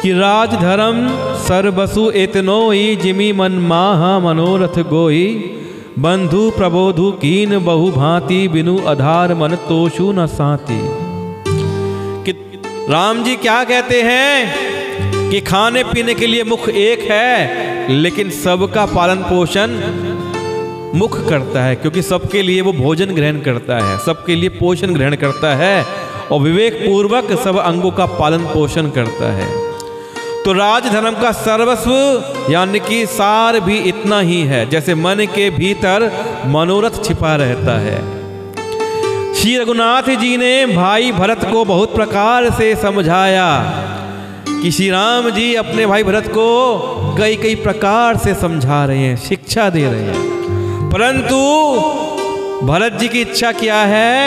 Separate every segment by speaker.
Speaker 1: कि राज धर्म सर्वसु एतनोई जिमी मन माहा मनोरथ गोई बंधु प्रबोधु कीन बहु भांति बिनु आधार मन तोषु न साती। कि राम जी क्या कहते हैं कि खाने पीने के लिए मुख एक है, लेकिन सबका पालन पोषण मुख करता है, क्योंकि सबके लिए वो भोजन ग्रहण करता है, सबके लिए पोषण ग्रहण करता है और विवेक पूर्वक सब अंगों का पालन पोषण करता है। तो राज धर्म का सर्वस्व यानी कि सार भी इतना ही है जैसे मन के भीतर मनोरथ छिपा रहता है। श्री रघुनाथ जी ने भाई भरत को बहुत प्रकार से समझाया कि श्री राम जी अपने भाई भरत को कई कई प्रकार से समझा रहे हैं, शिक्षा दे रहे हैं, परंतु भरत जी की इच्छा क्या है,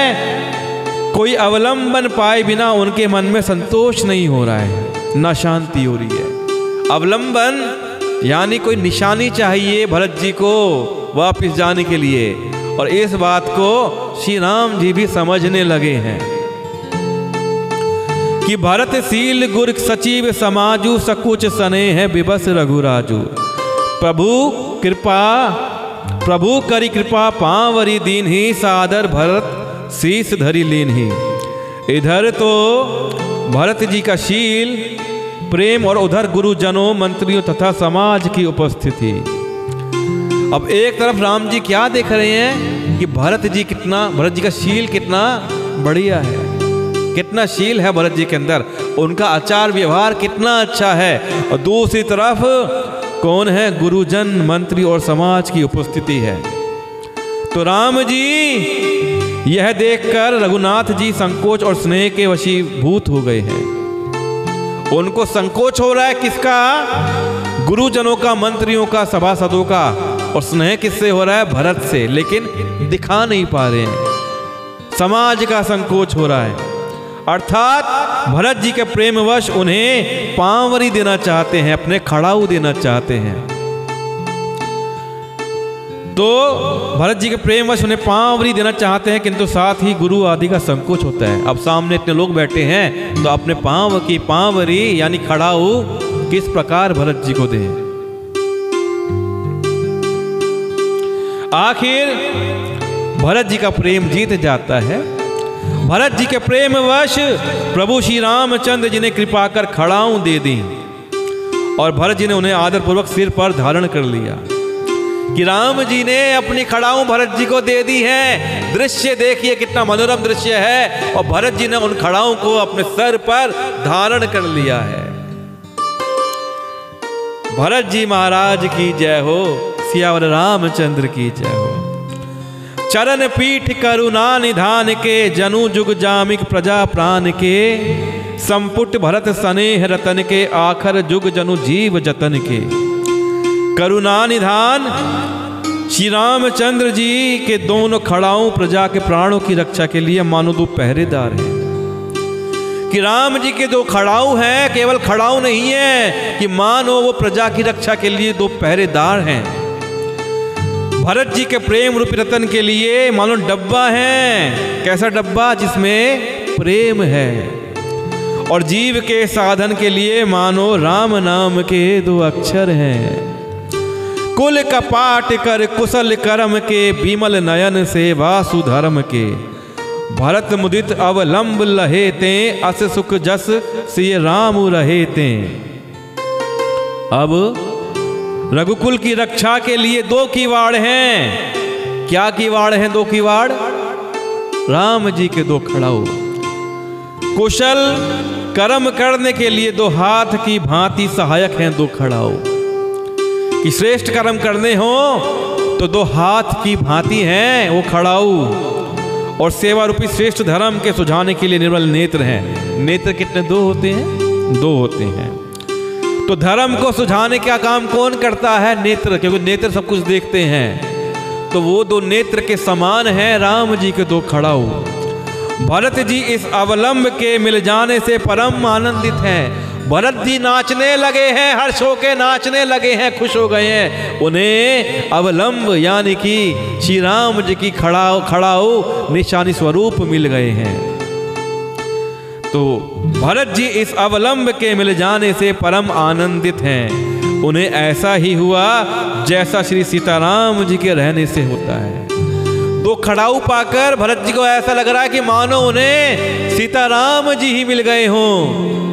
Speaker 1: कोई अवलंबन पाए बिना उनके मन में संतोष नहीं हो रहा है, ना शांति हो रही है। अवलंबन यानी कोई निशानी चाहिए भरत जी को वापस जाने के लिए, और इस बात को श्री राम जी भी समझने लगे हैं कि भरत शील गुर सचिव समाजू सकुच सने है विबस रघुराजू। प्रभु करी कृपा पांवरी दीन ही सादर भरत शीस धरी लीन ही। इधर तो भरत जी का शील प्रेम और उधर गुरुजनों मंत्रियों तथा समाज की उपस्थिति। अब एक तरफ राम जी क्या देख रहे हैं कि भरत जी का शील कितना बढ़िया है, कितना शील है भरत जी के अंदर, उनका आचार व्यवहार कितना अच्छा है, और दूसरी तरफ कौन है, गुरुजन मंत्री और समाज की उपस्थिति है। तो राम जी यह देखकर रघुनाथ जी संकोच और स्नेह के वशीभूत हो गए हैं। उनको संकोच हो रहा है किसका, गुरुजनों का, मंत्रियों का, सभासदों का, और स्नेह किससे हो रहा है, भरत से, लेकिन दिखा नहीं पा रहे हैं। समाज का संकोच हो रहा है, अर्थात भरत जी के प्रेमवश उन्हें पांवरी देना चाहते हैं, अपने खड़ाऊ देना चाहते हैं। तो भरत जी के प्रेमवश उन्हें पांवरी देना चाहते हैं, किंतु साथ ही गुरु आदि का संकोच होता है। अब सामने इतने लोग बैठे हैं तो अपने पांव की पांवरी यानी खड़ाऊ किस प्रकार भरत जी को दें। आखिर भरत जी का प्रेम जीत जाता है। भरत जी के प्रेमवश प्रभु श्री रामचंद्र जी ने कृपा कर खड़ाऊं दे दी, और भरत जी ने उन्हें आदर पूर्वक सिर पर धारण कर लिया। कि राम जी ने अपनी खड़ाऊं भरत जी को दे दी है। दृश्य देखिए कितना मनोरम दृश्य है, और भरत जी ने उन खड़ाऊं को अपने सर पर धारण कर लिया है। भरत जी महाराज की जय हो, सियावर रामचंद्र की जय हो। चरण पीठ करुणा निधान के जनु जुग जामिक प्रजा प्राण के संपुट भरत स्नेह रतन के आखर जुग जनु जीव जतन के। करुणा निधान श्री रामचंद्र जी के दोनों खड़ाऊं प्रजा के प्राणों की रक्षा के लिए मानो दो पहरेदार हैं। कि राम जी के दो खड़ाऊ हैं, केवल खड़ाऊ नहीं है कि मानो वो प्रजा की रक्षा के लिए दो पहरेदार हैं। भरत जी के प्रेम रूपी रतन के लिए मानो डब्बा है। कैसा डब्बा, जिसमें प्रेम है। और जीव के साधन के लिए मानो राम नाम के दो अक्षर हैं। कुल कपाट कर कुशल कर्म के विमल नयन से वासुधर्म के। भरत मुदित अवलंब लहे ते अस सुख जस सिय राम रहे ते। अब रघुकुल की रक्षा के लिए दो किवाड़ हैं। क्या किवाड़ हैं दो किवाड़? राम जी के दो खड़ाऊ। कुशल कर्म करने के लिए दो हाथ की भांति सहायक हैं दो खड़ाऊ। कि श्रेष्ठ कर्म करने हो तो दो हाथ की भांति हैं वो खड़ाऊ। और सेवा रूपी श्रेष्ठ धर्म के सुझाने के लिए निर्मल नेत्र हैं। नेत्र कितने? दो होते हैं, दो होते हैं। तो धर्म को सुझाने का काम कौन करता है? नेत्र, क्योंकि नेत्र सब कुछ देखते हैं। तो वो दो नेत्र के समान हैं राम जी के दो खड़ाऊ। भरत जी इस अवलंब के मिल जाने से परम आनंदित हैं। भरत जी नाचने लगे हैं, हर्ष होके नाचने लगे हैं, खुश हो गए हैं। उन्हें अवलंब यानी कि श्री राम जी की खड़ाऊ निशानी स्वरूप मिल गए हैं। तो भरत जी इस अवलंब के मिल जाने से परम आनंदित हैं। उन्हें ऐसा ही हुआ जैसा श्री सीताराम जी के रहने से होता है। तो खड़ाऊ पाकर भरत जी को ऐसा लग रहा है कि मानो उन्हें सीताराम जी ही मिल गए हों।